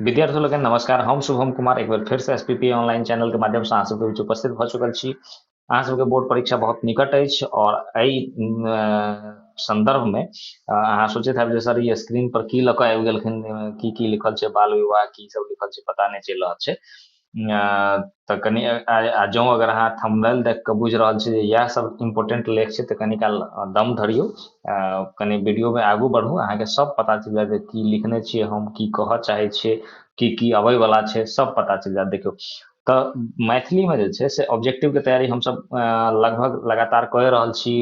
विद्यार्थी लोग नमस्कार। हम शुभम कुमार एक बार फिर से एसपीपी ऑनलाइन चैनल के माध्यम से अहाँ सबके बीच उपस्थित भ चुकल छी। अहाँ सबके बोर्ड परीक्षा बहुत निकट अछि और एहि संदर्भ में अहाँ सोचैत हैब जे सर ई स्क्रीन पर की लऽ कऽ आबि गेलखिन, की लिखल छै, बाल विवाह की सब लिखल छै पता नहीं चलि रहल छै। तऽ कनि जँ अगर अहाँ थंबनेल देख कऽ बुझि रहल छी जे इएह सब इम्पोर्टेंट लेख छै तऽ कनि काल दम धरियौ, कनि वीडियो में आगू बढ़ू, अहाँके सब पता चलि जायत जे की लिखने छियै, हम की कहऽ चाहै छियै, की अबै वाला छै, सब पता चलि जायत। देखियौ तऽ मैथिली में जे छै से ऑब्जेक्टिव के तैयारी हमसब लगभग लगातार कऽ रहल छी।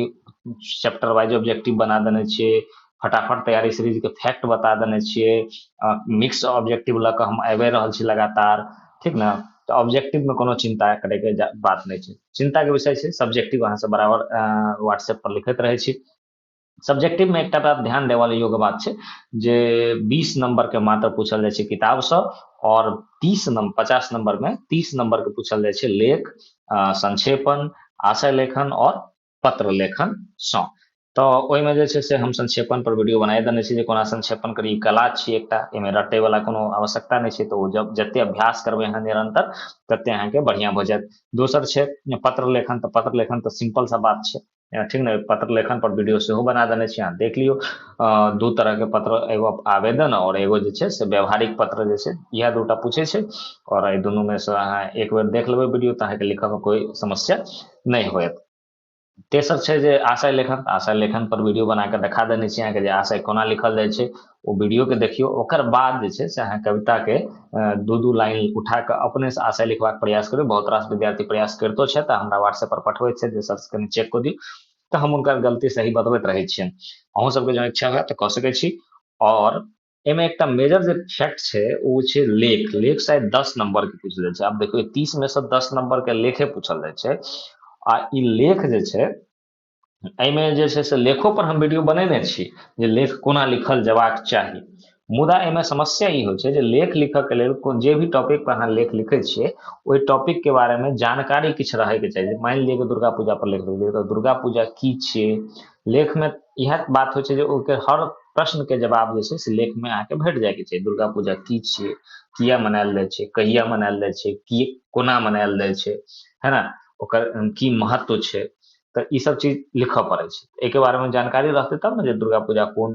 चैप्टर वाइज ऑब्जेक्टिव बना देने छियै, फटाफट तैयारी सीरीज के फैक्ट बता देने छियै, मिक्स ऑब्जेक्टिव लऽ कऽ हम आबि रहल छी लगातार, ठीक ना। तो ऑब्जेक्टिव में कोनो चिंता करे के बात नहीं छै, चिंता के विषय छै सब्जेक्टिव। अहाँ सब बराबर व्हाट्सएप पर लिखैत रहे छी। सब्जेक्टिव में एक बात ध्यान देवा योग्य बात छै जे 20 नंबर के मात्र पूछल जाय छै किताब से, और 50 नंबर में 30 नंबर के पूछल जाय छै लेख, संक्षेपण, आशय लेखन और पत्र लेखन सँ। तो ओहिमे जे छै से हम संक्षेपण पर वीडियो बनाए देने छी जे कोना संक्षेपण करी, कला छी एकटा, एहिमे रटे वाला कोनो आवश्यकता नहीं छै। तो जब जते अभ्यास करबै अहाँ निरंतर तते अहाँके बढ़िया भऽ जायत। दोसर छै पत्र लेखन। तो पत्र लेखन तो सिंपल सा बात छै, ठीक ना। पत्र लेखन पर वीडियो सेहो बना देने छी, अहाँ देख लियो। दू तरह के पत्र, एगो आवेदन और एगो जे छै से व्यवहारिक पत्र जे छै, इएह दूटा पूछे छै। और एहि दुनू में से अहाँ एक बेर देख लेबै वीडियो तऽ अहाँके लिखऽ में कोई समस्या नहीं होयत। तेसर छै जे आशय लेखन। आशय लेखन पर वीडियो बना के देखा देने छी अहाँके जे आशय कोना लिखल जाय छै, ओ वीडियो के देखियो। ओकर बाद जे छै से अहाँ कविता के दू लाइन उठा के अपने से आशय लिखबाक प्रयास करू। बहुत रास विद्यार्थी प्रयास करितो छै तऽ हमरा व्हाट्सएप पर पठबैत छै जे सर कनि चेक कऽ दियौ, तऽ हम उनकर गलती सही बतबैत रहै छियनि। अहूँ सबके जँ इच्छा हुए तऽ कऽ सकै छी। और एमे एकटा मेजर जे फैक्ट छै वो छै लेख। लेख शायद 10 नंबर के पूछल जाय छै। आब देखियो 30 में से 10 नंबर के लेखे पूछल जाय छै। आ ई लेख जे छै, एहिमे जे छै से लेखो पर हम वीडियो बनेने छी जे लेख कोना लिखल जेबाक चाही। मुदा एहिमे समस्या ई होइ छै जे लेख लिखऽ के लेल जे भी टॉपिक पर अहाँ लेख लिखै छियै ओहि टॉपिक के बारे में जानकारी किछु रहैके चाही। मान लिअ कि दुर्गा पूजा पर लिख देलियै तऽ दुर्गा पूजा की छियै, लेख में इएह बात होइ छै जे ओकर हर प्रश्न के जवाब जे छै से लेख में अहाँके भेट जायके चाही। दुर्गा पूजा की छियै, किया मनायल जाइ छै, कहिया मनायल जाइ छै, की कोना मनायल जाइ छै, है ना, ओकर की महत्व छै। तऽ ई सब चीज लिखऽ पड़ै छै। एके बारे में जानकारी रहतै तब ने जे दुर्गा पूजा कोन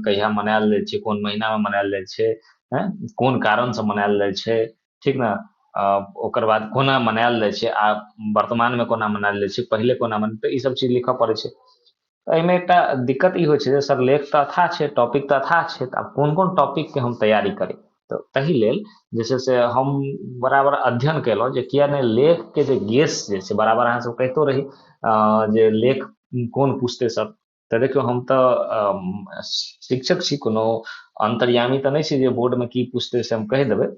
कहिया मनायल जाइ छै, कोन महीना में मनायल जाइ छै, हैं, कोन कारण से मनायल जाइ छै, ठीक ना। ओकर बाद कोना मनायल जाइ छै, आ वर्तमान में कोना मनायल जाइ छै, पहिले कोना तऽ ई सब चीज लिखऽ पड़ै छै। एहिमे एकटा दिक्कत ई होइ छै जे सर लेख तऽ अथाह छै, टॉपिक तऽ अथाह छै, तऽ आब कोन कोन टॉपिक के हम तैयारी करी। तऽ ताहि लेल जे छै से हम बराबर अध्ययन केलहुँ जे किया नहि लेख के जे गेस जे छै, बराबर अहाँ सब कहितो रही जे लेख कोन पूछते सर। तऽ देखियौ हम तऽ शिक्षक छी, कोनो अंतर्यामी तऽ नहीं छी जे बोर्ड में की पूछते से हम कहि देबै।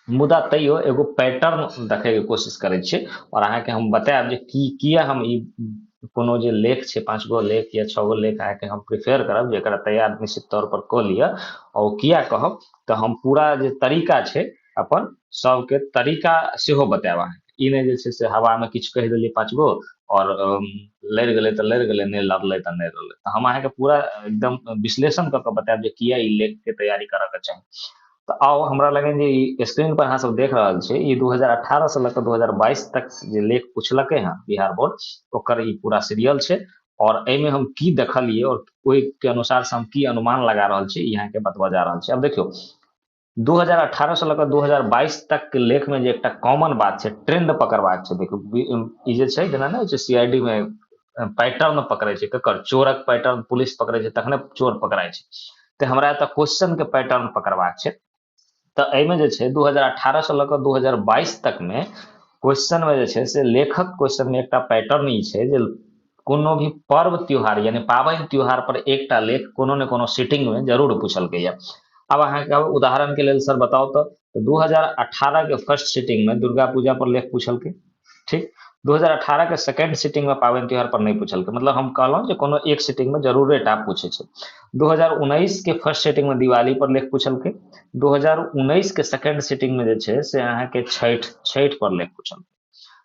मुदा तैयो एगो पैटर्न देखे के कोशिश करै छियै और अहाँके हम बतायब जे किया हम ई कोनो जे लेख छै, 5 गो लेख या 6 गो लेख अहाँके हम प्रिफेयर करब जे एकरा तैयार निश्चित तौर पर कऽ लिअ। और किया कहब तऽ हम पूरा जे तरीका छै अपन सबके तरीका सेहो बतायब अहाँके। ई नहीं जे छै से हवा में किछु कहि देलियै 5 गो और लड़ि गेलै तऽ लड़ि गेलै, नहीं लड़लै तऽ नहीं लड़लै। तऽ हम अहाँके पूरा एकदम विश्लेषण कऽ के बतायब जे किया ई लेख के तैयारी करऽ के चाही। तऽ आओ हमरा लगे जे ई स्क्रीन पर अहाँ सब देख रहल छी ई 2018 से लेकर 2022 तक जे लेख पूछलकै हैं बिहार बोर्ड, ओकर ई पूरा सीरियल छै। और एहिमे हम की देखलिए और ओहि के अनुसार से हम की अनुमान लगा रहल छी ई अहाँके बतबऽ जा रहल छी। अब देखियौ 2018 से लेकर 2022 तक के लेख में जे एकटा कॉमन बात छै, ट्रेंड पकड़बाक छै। देखियौ ई जे छै जेना नहि होइ छै सीआईडी में पैटर्न पकड़े छै, केकर चोरक पैटर्न पुलिस पकड़े छै तखने चोर पकड़ाय छै। तऽ हमरा एतऽ क्वेश्चन के पैटर्न पकड़बाक छै। तऽ एहिमे जे छै 2018 से लेकर 2022 तक में क्वेश्चन में जे छै से लेखक क्वेश्चन में एकटा पैटर्न ई छै जे कोनो भी पर्व त्योहार यानी पाबनि त्योहार पर एकटा लेख कोनो ने कोनो सीटिंग में जरूर पूछलकै या। अब अहाँके उदाहरण के लेल सर बताओ तो 2018 के फर्स्ट सीटिंग में दुर्गा पूजा पर लेख पूछलकै, ठीक। 2018 के सेकंड सीटिंग में पाबनि त्योहार पर नहीं पूछलकै, मतलब हम कहलहुँ जे कोनो एक सीटिंग में जरूरे टा पूछे छै। 2019 के फर्स्ट सीटिंग में दिवाली पर लेख पूछलकै। 2019 के सेकंड सीटिंग में जे छै से अहाँके छठि पर लेख पूछलकै,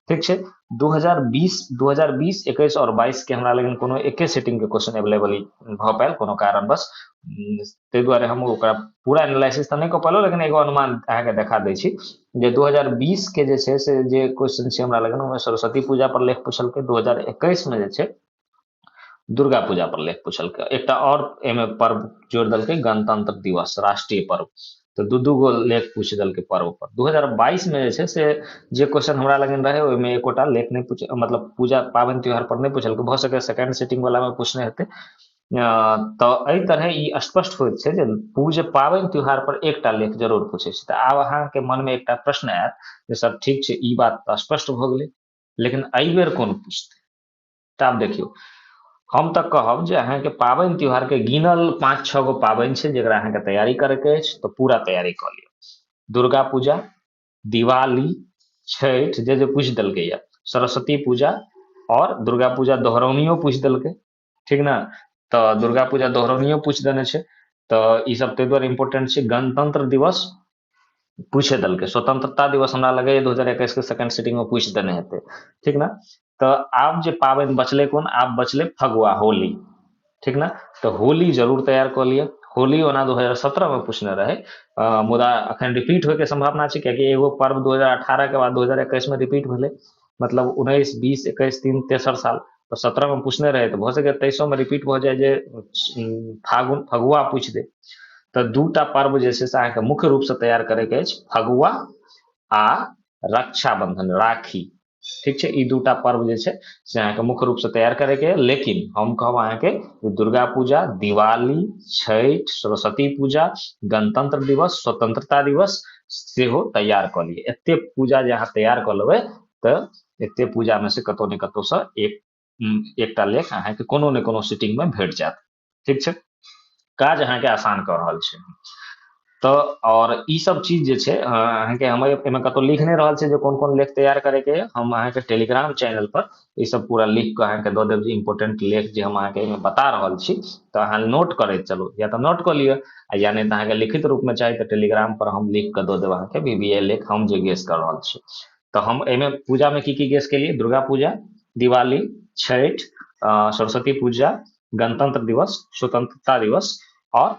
ठीक छै। 2020 21 और 22 के हमरा लग कोनो एके सीटिंग के क्वेश्चन अवेलेबल भऽ पायल कोनो कारणवश। ताहि दुआरे हम ओकरा पूरा एनालिसिस तऽ नहि कऽ पेलहुँ, लेकिन एगो अनुमान अहाँके देखा दै छी जे 2020 के जे छै से जे क्वेश्चन छै हमरा लगन ओहिमे सरस्वती पूजा पर लेख पूछलकै, 2021 में जे छै दुर्गा पूजा पर लेख पूछलकै, एकटा और एमे पर्व जोड़ देलकै गणतंत्र दिवस राष्ट्रीय पर्व, तो दू गो लेख पूछ देलकै पर्व पर। 2022 में जे छै से जे क्वेश्चन हमरा लगन रहे ओहिमे एकोटा लेख नहीं पूछ, मतलब पूजा पाबनि त्योहार पर नहीं पूछलकै, भऽ सकै सेकंड सिटिंग वाला में पूछने हेतै। तऽ एहि तरह ई स्पष्ट होइत छै जे पूजा पाबनि त्योहार पर एकटा लेख जरूर पूछे छै। तऽ आब अहाँके मन में एकटा प्रश्न आयत जे सर ठीक छै ई बात तऽ स्पष्ट भऽ गेलै, लेकिन एहि बेर कोन पूछतै? तऽ आब देखियौ, हम तऽ कहब जे अहाँके पाबनि त्योहार के गिनल 5-6 गो पाबनि छै जकरा अहाँके तैयारी करैके अछि, तऽ पूरा तैयारी कऽ लिअ। दुर्गा पूजा, दिवाली, छठि जे पूछि देलकै यऽ, सरस्वती पूजा और दुर्गा पूजा दोहरौनियो पूछि देलकै, ठीक ना? तऽ दुर्गा पूजा दोहरौनियो पूछि देने छै, तऽ ई सब ताहि दुआरे इम्पोर्टेंट छै। गणतंत्र दिवस पूछे देलकै, स्वतंत्रता दिवस हमरा लगैए 2021 के सेकंड सिटिंग में पूछि देने हेतै, ठीक ना? तऽ आब जे पाबनि बचलै कोन? आब बचलै फगुआ, होली, ठीक ना? तऽ होली जरूर तैयार कऽ लिअ। होली ओना 2017 में पूछने रहे, मुदा अखन रिपीट होय के संभावना छै, कियाकि एगो पर्व 2018 के बाद 2021 में रिपीट भेलै, मतलब 19, 20, 21, 3 तेसर साल, तो 17 में पूछने रहे, तो भऽ सकै 23 में रिपीट भऽ जाय जे फगुआ पूछि दे। तऽ दूटा पर्व जे छै से अहाँके मुख्य रूप से तैयार करैके अछि, फगुआ आ रक्षाबंधन, राखी, ठीक छै? ई दूटा पर्व जे छै से अहाँके मुख्य रूप से तैयार करैके है। लेकिन हम कहब अहाँके दुर्गा पूजा, दिवाली, छठि, सरस्वती पूजा, गणतंत्र दिवस, स्वतंत्रता दिवस सेहो तैयार कऽ लिअ। एते पूजा जे अहाँ तैयार कऽ लेबै तऽ एते पूजा में से कतौ ने कतौ से एकटा लेख अहाँके कोनो ने कोनो सिटिंग में भेट जायत, ठीक छै? काज अहाँके आसान कऽ रहल छै। तऽ और ई सब चीज जे छै अहाँके हम एहिमे कतौ लिख नहि रहल छै जे कोन कोन लेख तैयार करैके है, हम अहाँके टेलीग्राम चैनल पर ई सब पूरा लिख कऽ अहाँके दऽ देब जे इम्पोर्टेंट लेख जे हम अहाँके एहिमे बता रहल छी, तऽ अहाँ नोट करैत चलू, या तऽ नोट कऽ लिअ, या नहीं तऽ अहाँके लिखित रूप में चाही तऽ टेलीग्राम पर हम लिख कऽ दऽ देब अहाँके बीबीए लेख हम जे गेस कर रहल छी। तऽ हम एहिमे पूजा में की गेस केलिए? दुर्गा पूजा, दिवाली, छठि, सरस्वती पूजा, गणतंत्र दिवस, स्वतंत्रता दिवस और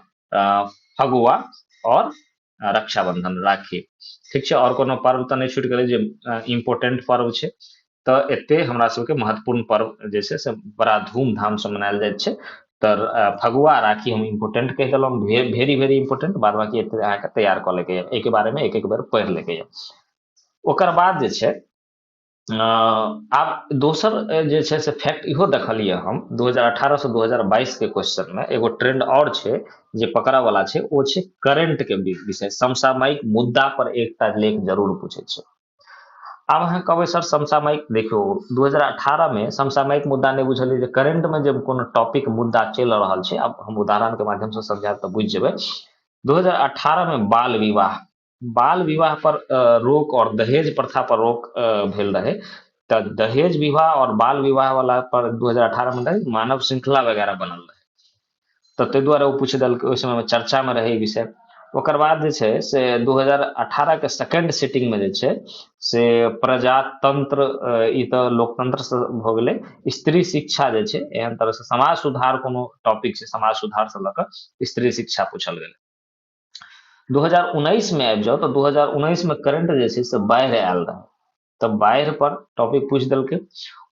फगुआ और रक्षाबंधन, राखी, ठीक छै? और कोनो पर्व तऽ नहीं छूटि गेलै जे इम्पोर्टेंट पर्व छै? तऽ एते हमरा सबके महत्वपूर्ण पर्व जे छै से बड़ा धूमधाम से मनायल जाइत छै। तऽ फगुआ राखी हम इम्पोर्टेंट कहि देलहुँ, वेरी वेरी इम्पोर्टेंट, बाद बाकी एते अहाँके तैयार कऽ लेके यऽ, एके बारे में एक बेर पढ़ि लेके यऽ। ओकर बाद जे छै आब दोसर जे छै से फैक्ट इहो देखलिए हम 2018 से 2022 के क्वेश्चन में एगो ट्रेंड और छै जे पकड़ा वाला छै, ओ छै करंट के विषय, समसामयिक मुद्दा पर एकटा लेख जरूर पूछे छै। आब अहाँ कहबै सर समसामयिक, देखियो 2018 में समसामयिक मुद्दा नहीं बुझलिए, जे करंट में जब कोनो टॉपिक मुद्दा चल रहल छै, अब हम उदाहरण के माध्यम से समझायब तऽ बुझ जेबै। 2018 में बाल विवाह पर रोक और दहेज प्रथा पर रोक भेल रहे, तऽ दहेज विवाह और बाल विवाह वाला पर 2018 में रहे मानव श्रृंखला वगैरह बनल रहे, तऽ ताहि दुआरे ओ पूछ देलकै, ओहि समय में चर्चा में रहे ई विषय। ओकर बाद जे छै से 2018 के सेकंड सिटिंग में जे छै से प्रजातंत्र, ई तऽ लोकतंत्र से भऽ गेलै, स्त्री शिक्षा जे छै, एहन तरह से समाज सुधार कोनो टॉपिक छै, समाज सुधार से लऽ कऽ स्त्री शिक्षा पूछल गेलै। 2019 में आबि जाओ तो 2019 में करंट जे छै से बाढ़ि आयल रहे, तऽ बाढ़ि पर टॉपिक पूछ देलकै।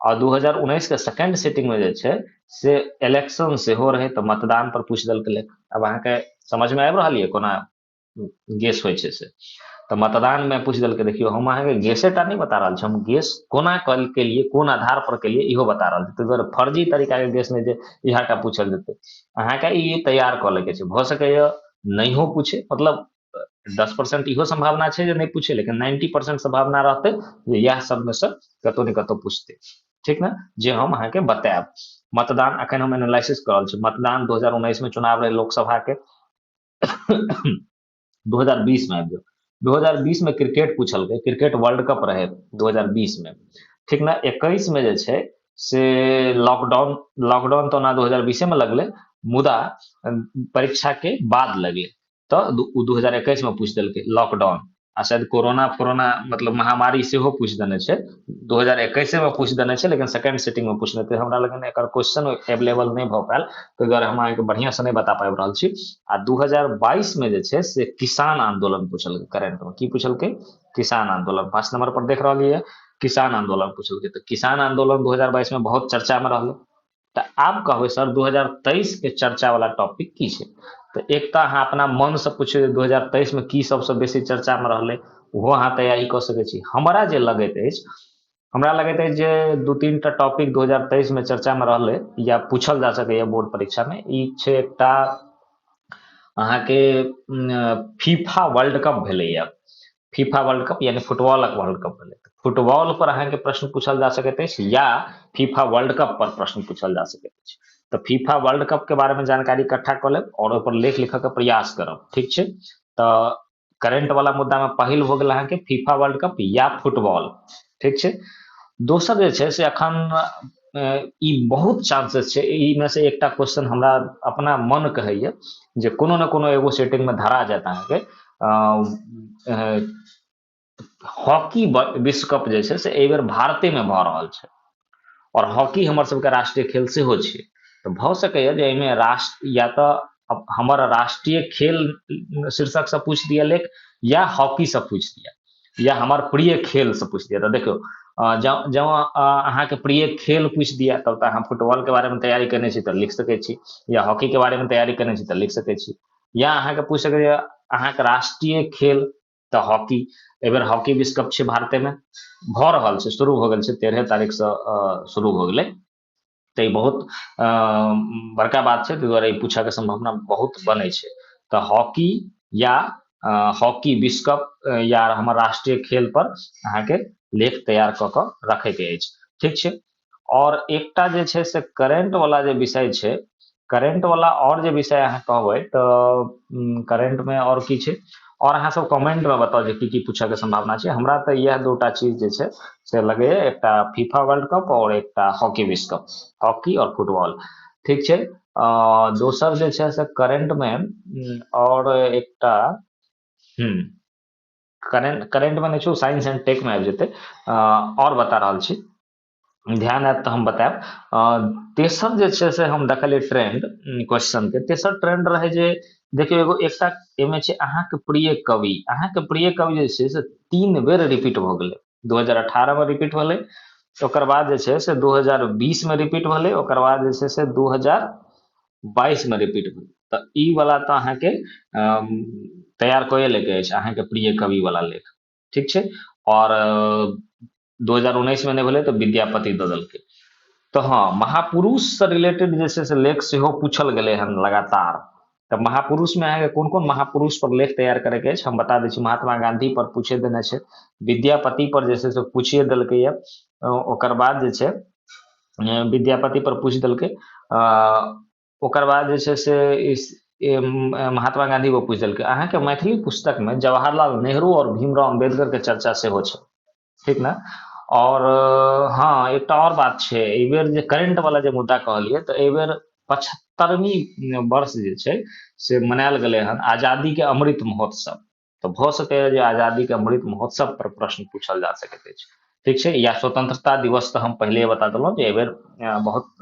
और 2019 के सेकंड सिटिंग में जे छै से इलेक्शन सेहो रहे, तऽ मतदान पर पूछ देलकै। अब अहाँके समझ में आबि रहल ये कोना गेस होइ छै से? तऽ मतदान में पूछ देलकै। देखियो हम अहाँके गेसे टा नहीं बता रहल छी, हम गेस कोना के लिए, कोन आधार पर के लिए इहो बता रहल छी। ताहि दुआरे फर्जी तरीका के गेस नहीं जे इहा टा पूछल जेतै, अहाँके ई तैयार कऽ लेके छै। भऽ सकैए नहियो पूछे, मतलब 10% इहो संभावना छै जे नहीं पूछे, लेकिन 90% संभावना रहते जे इएह सब में से कतौ ने कतौ पूछते, ठीक ना? जे हम अहाँके बतायब। मतदान अखन हम एनालिसिस कर रहल छी, मतदान 2019 में चुनाव रहे लोकसभा के। 2020 में आबि जाओ, 2020 में क्रिकेट पूछलकै, क्रिकेट वर्ल्ड कप रहे 2020 में, ठीक ना? 21 में जे छै से लॉकडाउन तो ना 2020 में लगले, मुदा परीक्षा के बाद लगले, तो 2021 में पूछ देलकै लॉकडाउन। आ शायद कोरोना फोरोना मतलब महामारी सेहो पूछि देने छै, 2021 में पूछि देने छै, लेकिन सेकंड सीटिंग में पूछने थे हमरा लगे एकर क्वेश्चन अवेलेबल नहीं भ पायल, ताहि दुआरे हम अहाँके बढ़िया से नहीं बता पाबि रहल छी। आ 2022 में जे छै से किसान आंदोलन पूछलकै, करेंट में की पूछलकै, किसान आंदोलन 5 नंबर पर देख रहा किसान आंदोलन पूछलकै। तो किसान आंदोलन 2022 में बहुत चर्चा में रहलै। तो आब कहबै सर 2023 के चर्चा वाला टॉपिक की छै, तो एक तो अहाँ अपना मन से पूछिए 2023 में की सबसे बेसी चर्चा में रहलै, ओहो अहाँ तैयारी कऽ सकै छी। हमरा जे लगैत अछि, हमरा लगैत अछि जे दू तीन टा टॉपिक 2023 में चर्चा में रहलै या पूछल जा सकैए बोर्ड परीक्षा में, ई छै एकटा अहाँके फीफा वर्ल्ड कप भेलैया, फीफा वर्ल्ड कप यानी फुटबॉलक वर्ल्ड कप भेलै। फुटबॉल पर अहाँके प्रश्न पूछल जा सकैत अछि या फीफा वर्ल्ड कप पर प्रश्न पूछल जा सकैत अछि। तो फीफा वर्ल्ड कप के बारे में जानकारी इकट्ठा कऽ लेब और ओहि पर लेख लिखऽ के प्रयास करब, ठीक छै। तो करेंट वाला मुद्दा में पहिल हो गेल अहाँके फीफा वर्ल्ड कप या फुटबॉल, ठीक छै। दोसर जे छै से अखन ई बहुत चांसेस छै, ई में से एकटा क्वेश्चन हमरा अपना मन कहैया जे कोनो न कोनो एगो सेटिंग में धरा जायत अहाँके हॉकी विश्व कप जे छै से एहि बेर भारते में भऽ रहल छै, और हॉकी हमर सबके राष्ट्रीय खेल सेहो छै। तो भऽ सकैए जे एहिमे राष्ट्र या तो हमर राष्ट्रीय खेल शीर्षक से पूछ दिया लेख, या हॉकी से पूछ दिया, या हमार प्रिय खेल से पूछ दिया। तो देखियो जँ अहाँके प्रिय खेल पूछ दिया तब तो अहाँ फुटबॉल के बारे में तैयारी करने छी तो लिख सकै छी, या हॉकी के बारे में तैयारी करने छी तो लिख सकै छी, या अहाँके पूछ सकैए अहाँके राष्ट्रीय खेल तो हॉकी। एहि बेर हॉकी विश्व कप छै भारते में, भऽ रहल छै, शुरू हो गेल छै, 13 तारीख से शुरू हो गेलै। तो ई बहुत बड़का बात छै, ताहि दुआरे ई पूछऽ के संभावना बहुत बनै छै। तो हॉकी या हॉकी विश्व कप या हमर राष्ट्रीय खेल पर अहाँके लेख तैयार कऽ कऽ रखै के अछि, ठीक छै। और एकटा जे छै से करेंट वाला जे विषय छै, करेंट वाला और जे विषय अहाँ कहबै तऽ करेंट में और की छै, और अहाँ सब कमेंट में बताउ जे की पूछऽ के संभावना छै। हमरा तऽ इएह दूटा चीज जे छै से लगैए, एकटा फीफा वर्ल्ड कप और एकटा हॉकी विश्व कप, हॉकी और फुटबॉल, ठीक छै। दोसर जे छै से करेंट में और एकटा करेंट में नहीं छौ, साइंस एंड टेक में आबि जेतै, और बता रहल छी, ध्यान आयत तऽ हम बतायब। तेसर जे छै से हम देखलियै ट्रेंड क्वेश्चन के, तेसर ट्रेंड रहे जे देखियो एगो एकटा एमे छै अहाँके प्रिय कवि, अहाँके प्रिय कवि जे छै से 3 बेर रिपीट भऽ गेलै। 2018 में रिपीट भेलै, ओकर बाद जे छै से 2020 में रिपीट भेलै, ओकर बाद जे छै से 2022 में रिपीट भेलै। तऽ ई वाला तऽ अहाँके तैयार कऽ लेके अछि अहाँके प्रिय कवि वाला लेख, ठीक छै। और 2019 में नहीं भेलै तऽ विद्यापति दऽ देलकै। तो हाँ, महापुरुष से रिलेटेड जे छै से लेख सेहो पूछल गेलै हन लगातार। तऽ महापुरुष में अहाँके कोन कोन महापुरुष पर लेख तैयार करे के अछि हम बता दै छी। महात्मा गांधी पर पूछे देने छै, विद्यापति पर जे छै से पूछिए देलकै ये, ओकर बाद जे छै विद्यापति पर पूछ देलकै, ओकर बाद जे छै से महात्मा गांधी को पूछ देलकै। अहाँके मैथिली पुस्तक में जवाहरलाल नेहरू और भीमराव अम्बेडकर के चर्चा सेहो छै, ठीक ना। और हाँ, एक और बात छै, एहि बेर जे करेंट वाला जे मुद्दा कहलिए, तो एहि बेर 75वीं वर्ष जे छै से मनायल गेलै हन आजादी के अमृत महोत्सव। तो भऽ सकैए जे आजादी के अमृत महोत्सव पर प्रश्न पूछल जा सकैत अछि, ठीक छै। या स्वतंत्रता दिवस तऽ हम पहिले बता देलहुँ जे एहि बेर बहुत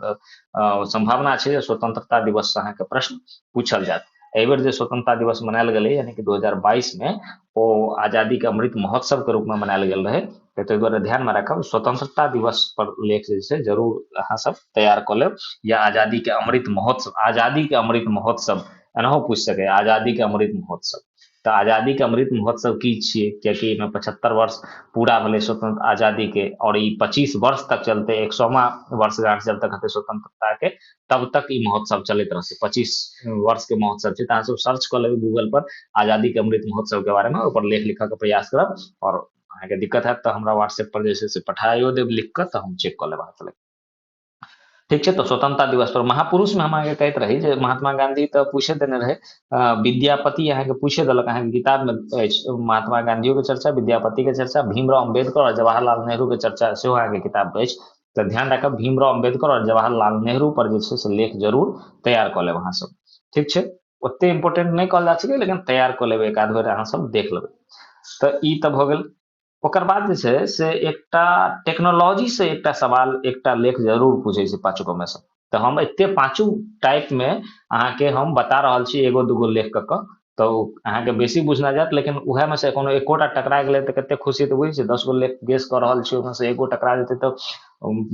संभावना छै जे स्वतंत्रता दिवस से अहाँके प्रश्न पूछल जायत। एहि बेर जे स्वतंत्रता दिवस मनायल गेलै यानी कि 2022 में ओ आजादी के अमृत महोत्सव के रूप में मनायल गेल रहे, ताहि दुआरे ध्यान में रखब स्वतंत्रता दिवस पर लेख जे छै जरूर अहाँ सब तैयार कऽ लेब, या आजादी के अमृत महोत्सव, आजादी के अमृत महोत्सव एनाहो पूछ सके, आजादी के अमृत महोत्सव। तो आजादी के अमृत महोत्सव की छियै, कियाकि एहिमे 75 वर्ष पूरा भेलै स्वतंत्र आजादी के, और ई 25 वर्ष तक चलते, 100वां वर्षगांठ जब तक हेतै स्वतंत्रता के तब तक ई महोत्सव चलैत रहतै। 25 वर्ष के महोत्सव छै। तऽ अहाँ सब सर्च कऽ लेबै गूगल पर आजादी के अमृत महोत्सव के बारे में, ऊपर लेख लिखऽ के प्रयास करब, और अहाँके दिक्कत हैत तऽ हमरा व्हाट्सएप पर जे छै से पठाइयो देब लिख कऽ, तऽ हम चेक कऽ लेब अहाँ से, ठीक छै। तो स्वतंत्रता दिवस पर महापुरुष में हम अहाँके कहैत रही जे महात्मा गांधी तऽ पूछे देने रहे, विद्यापति अहाँके पूछे देलक, अहाँके किताब में अछि महात्मा गांधियो के चर्चा, विद्यापति के चर्चा, भीमराव अम्बेडकर और जवाहरलाल नेहरू के चर्चा सेहो अहाँके किताब में अछि। तऽ ध्यान राखब भीमराव अम्बेडकर और जवाहरलाल नेहरू पर जे छै से लेख जरूर तैयार कऽ लेब अहाँ सब, ठीक छै। ओते इंपोर्टेंट नहीं कहल जा सकै, लेकिन तैयार कऽ लेबै, एक आध बेर अहाँ सब देख लेबै। तो ई तब हो गेल। ओकर बाद जे छै से एकटा टेक्नोलॉजी से एकटा सवाल एकटा लेख जरूर पूछे छै पाँचो गो में से। तो हम एते पाँचो टाइप में अहाँ के हम बता रहल छी एगो दूगो लेख क तो अहाँ के बेसी बुझना जात, लेकिन उहे में से कोनो एकोटा टकरा गेलै तो कते खुशी, तो बुझै छै 10 गो लेख गेस कर रहल छी, ओहिमे से एगो टकरा जेतै तो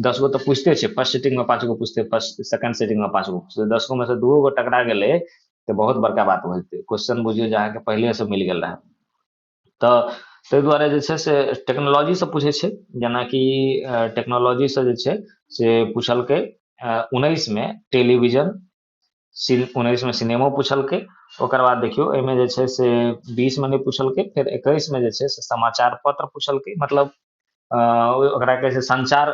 10 गो तो पूछते छै, फर्स्ट सीटिंग में 5 गो पूछते, फर्स्ट सेकंड सीटिंग में 5 गो पूछते, 10 गो में से 2 गो टकरा गेलै तो बहुत बड़का बात हो जेतै, क्वेश्चन बुझियो जे अहाँ के पहले से मिल गेल रहे। तो ताहि दुआरे जे छै से टेक्नोलॉजी से पूछे छै, जेनाकि टेक्नोलॉजी से जे छै से पूछलकै 19 में टेलीविजन, 19 में सिनेमो पूछलकै। ओकर बाद देखियो एहिमे जे छै से 20 में नहीं पूछलकै, फिर 21 में जे छै से समाचार पत्र पूछलकै, मतलब ओकरा कहै छै संचार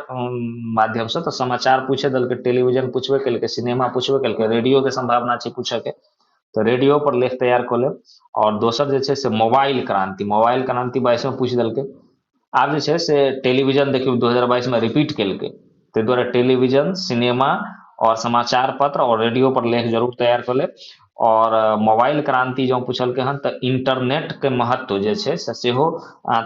माध्यम से, तो समाचार पूछे देलकै, टेलीविजन पूछबे केलकै, सिनेमा पूछबे केलकै, रेडियो के संभावना छै पूछे के, तो रेडियो पर लेख तैयार कऽ लेब। और दोसर जे छै से मोबाइल क्रांति, मोबाइल क्रांति 22 में पूछ देलकै। आब जे छै से टेलीविजन देखियो 2022 में रिपीट केलकै, ताहि दुआरे टेलीविजन, सिनेमा और समाचार पत्र और रेडियो पर लेख जरूर तैयार कर ले। और मोबाइल क्रांति जो पूछलकै हन तो इंटरनेट के महत्व जे छै से सेहो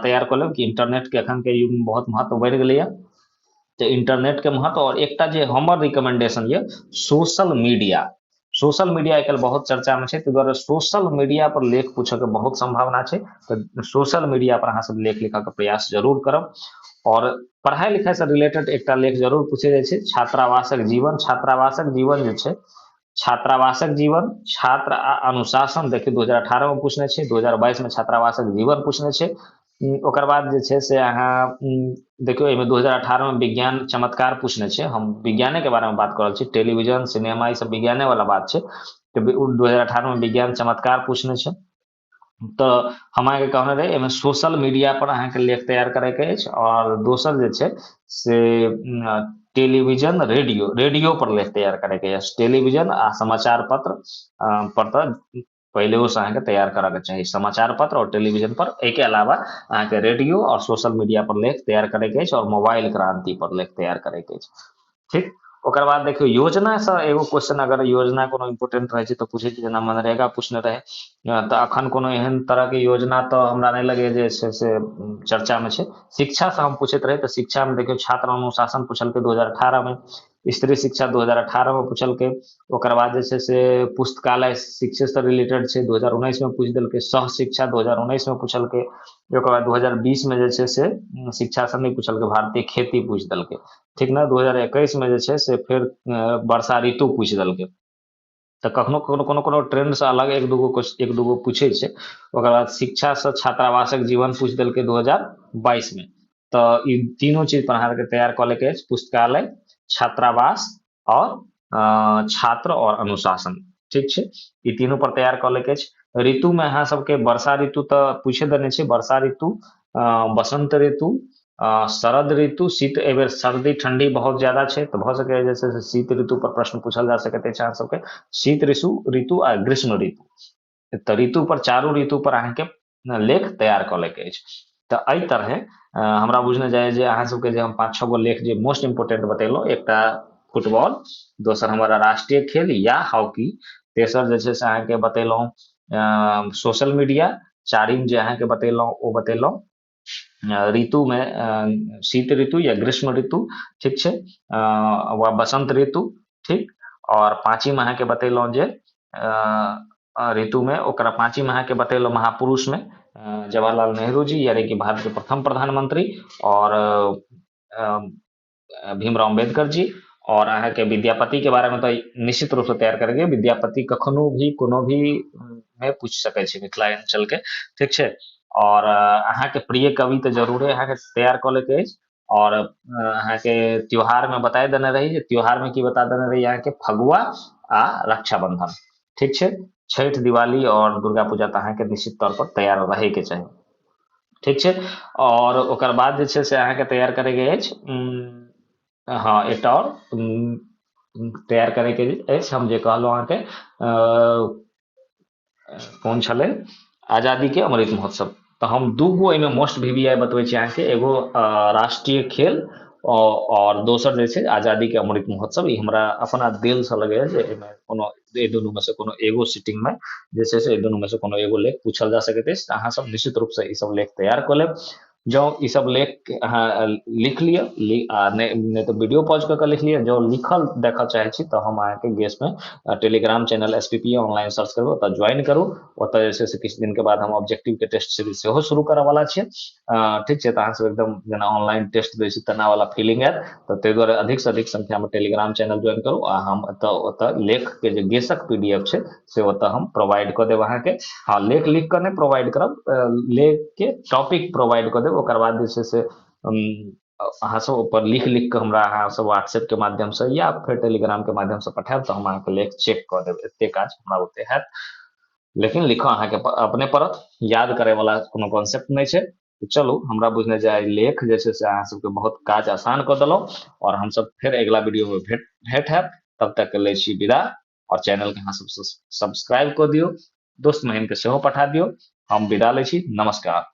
तैयार कर लेब कि इंटरनेट के एखन के युग में बहुत महत्व बढ़ि गेलैया, तो इंटरनेट के महत्व। और एकटा जे हमर रिकमेंडेशन ये सोशल मीडिया, सोशल मीडिया आजकल बहुत चर्चा में है, ताहि दुआरे सोशल मीडिया पर लेख पूछे के बहुत संभावना है, तो सोशल मीडिया पर अहाँ सब लेख लिखा के प्रयास जरूर करब। और पढ़ाई लिखाई से रिलेटेड एकटा लेख जरूर पूछे जाय छै, छात्रावासक जीवन, छात्रावासक जीवन जे छै, छात्रावासक जीवन, छात्र आ अनुशासन देखिए 2018 में पूछने छै, 2022 में छात्रावासक जीवन पूछने छै। ओकर बाद जे छै से अहाँ देखियो एहिमे 2018 में विज्ञान चमत्कार पूछने छै, हम विज्ञाने के बारे में बात कर रहल छी, टेलीविजन सिनेमा ई सब विज्ञाने वाला बात छै, तो 2018 में विज्ञान चमत्कार पूछने छै। तो हम अहाँके कहने रही एहिमे सोशल मीडिया पर अहाँके लेख तैयार करैके अछि। और दोसर जे छै से टेलीविजन, रेडियो, रेडियो पर लेख तैयार करैके अछि, टेलीविजन आ समाचार पत्र पर तऽ पहले से अहाँके तैयार करके चाहिए, समाचार पत्र और टेलीविजन पर। एके अलावा अहाँके रेडियो और सोशल मीडिया पर लेख तैयार करैके अछि और मोबाइल क्रांति पर लेख तैयार करैके अछि, ठीक। ओकर बाद देखियो योजना से एगो क्वेश्चन, अगर योजना कोनो इम्पोर्टेंट रहे छै तो पूछे छै, जेना मनरेगा पूछने रहे, तो अखन कोनो एहन तरह के योजना तो हमरा नहीं लगे जे छै से चर्चा में छै। शिक्षा से हम पूछत रहे, तो शिक्षा में देखियो छात्र अनुशासन पूछलकै 2018 में, स्त्री शिक्षा 2018 में पूछलकै। ओकर बाद जे छै से पुस्तकालय शिक्षा से रिलेटेड छै, 2019 में पूछ देलकै, सह शिक्षा 2019 में पूछलकै। ओकर बाद 2020 में जे छै से शिक्षा से नहीं पूछलकै, भारतीय खेती पूछ देलकै, ठीक ना। 2021 में जे छै से फिर वर्षा ऋतु पूछ देलकै, तो कखनो कोनो कोनो कोनो ट्रेंड से अलग एक दूगो पूछे छै। ओकर बाद शिक्षा से छात्रावासक जीवन पूछ देलकै 2022 में, तो ई तीनों चीज पर अहाँ के तैयार कऽ लेके अछि, पुस्तकालय, छात्रावास और छात्र और अनुशासन, ठीक छै, ई तीनों पर तैयार कऽ लेके अछि। ऋतु में अहाँ सबके वर्षा ऋतु तो पूछे देने छै, वर्षा ऋतु, बसंत ऋतु, शरद ऋतु, शीत, एहि बेर सर्दी ठंडी बहुत ज्यादा छै, तो भऽ सकै जैसे शीत ऋतु पर प्रश्न पूछल जा सकैत अछि अहाँ सबके, शीत ऋतु आ ग्रीष्म ऋतु, तो ऋतु पर चारू ऋतु पर अहाँके लेख तैयार कऽ लेके अछि। तो एहि तरहे हमरा बुझने जाय जे अहाँ सबके जे हम 5-6 गो लेख जे मोस्ट इम्पोर्टेंट बतेलहुँ, एकटा फुटबॉल, दोसर हमारा राष्ट्रीय खेल या हॉकी, तेसर जे छै से अहाँके बतेलहुँ सोशल मीडिया, चारिम जे अहाँके बतेलहुँ ओ बतेलहुँ ऋतु में शीत ऋतु या ग्रीष्म ऋतु, ठीक छै, वा बसंत ऋतु, ठीक। और पाँचम अहाँके बतेलहुँ जे ऋतु में, ओकरा पाँचम अहाँके बतेलहुँ महापुरुष में जवाहरलाल नेहरू जी, यानी कि भारत के प्रथम प्रधानमंत्री, और भीमराव अम्बेडकर जी। और अहाँके विद्यापति के बारे में तो निश्चित रूप से तैयार करेंगे, विद्यापति कखनो भी कोनो भी में पूछ सकै छै मिथिलांचल के, ठीक छै। और अहाँके प्रिय कवि तो जरूरे अहाँके तैयार कऽ लेके अछि। और अहाँके त्योहार में बताए देने रही, त्योहार में की बता देने रही अहाँके फगुआ आ रक्षाबंधन, ठीक छै। छठ, दिवाली और दुर्गा पूजा तो अहाँके निश्चित तौर पर तैयार रहे के चाही, ठीक छै। और ओकर बाद जे छै से अहाँके तैयार करैके अछि, हाँ एकटा और तैयार करैके अछि, हम जे कहलहुँ अहाँके कोन छलै, आजादी के अमृत महोत्सव। तो हम दूगो एहिमे मोस्ट VVI बतबै छी अहाँके, एगो राष्ट्रीय खेल और दोसर जे छै आजादी के अमृत महोत्सव, ई हमरा अपना दिल से लगैया जे एहिमे कोनो ए दुनू में से कोनो एगो सीटिंग में जे छै से ए दुनू में से कोनो एगो लेख पूछल जा सकैत अछि। तऽ अहाँ सब निश्चित रूप से ई सब लेख तैयार कऽ लेब। जँ ई सब लेख अहाँ लिख लिअ, आ नहि तऽ वीडियो पॉज कऽ के लिख लिअ। जँ लिखल देखऽ चाहै छी तऽ हम अहाँके गेस में Telegram channel SPPA online search करबै, ओतऽ ज्वाइन करू। ओतऽ जे छै से किछु दिन के बाद हम ऑब्जेक्टिव के टेस्ट सीरीज सेहो शुरू करऽ वाला छियै। ठीक छै, तऽ अहाँ सब एकदम जेना ऑनलाइन टेस्ट दै छी तेना वाला फीलिंग आयत। तऽ ताहि दुआरे अधिक से अधिक संख्या में टेलीग्राम चैनल ज्वाइन करू। आ हम ओतऽ लेख के जे गेसक PDF छै से ओतऽ हम प्रोवाइड कऽ देब अहाँके। हाँ, लेख लिख कऽ नहि प्रोवाइड करब, लेख के टॉपिक प्रोवाइड कऽ देब। ओकर बाद जे छै से अहाँ सब ऊपर लिख लिख कऽ हमरा अहाँ सब व्हाट्सएप के माध्यम से या फिर टेलीग्राम के माध्यम से पठायब, तऽ हम अहाँके लेख चेक कऽ देब। एते काज हमरा ओते हैत, लेकिन लिखऽ अहाँके अपने पड़त, याद करे वाला कोनो कॉन्सेप्ट नहीं छै। तो चलू, हमरा बुझने जाय लेख जे छै से अहाँ सबके बहुत काज आसान कऽ देलहुँ। और हम सब फिर अगला वीडियो में भेंट हैब। तब तक के लै छी विदा। और चैनल के अहाँ सब सब्सक्राइब कऽ दियौ, दोस्त महीम के सेहो पठा दियौ। हम विदा लै छी, नमस्कार।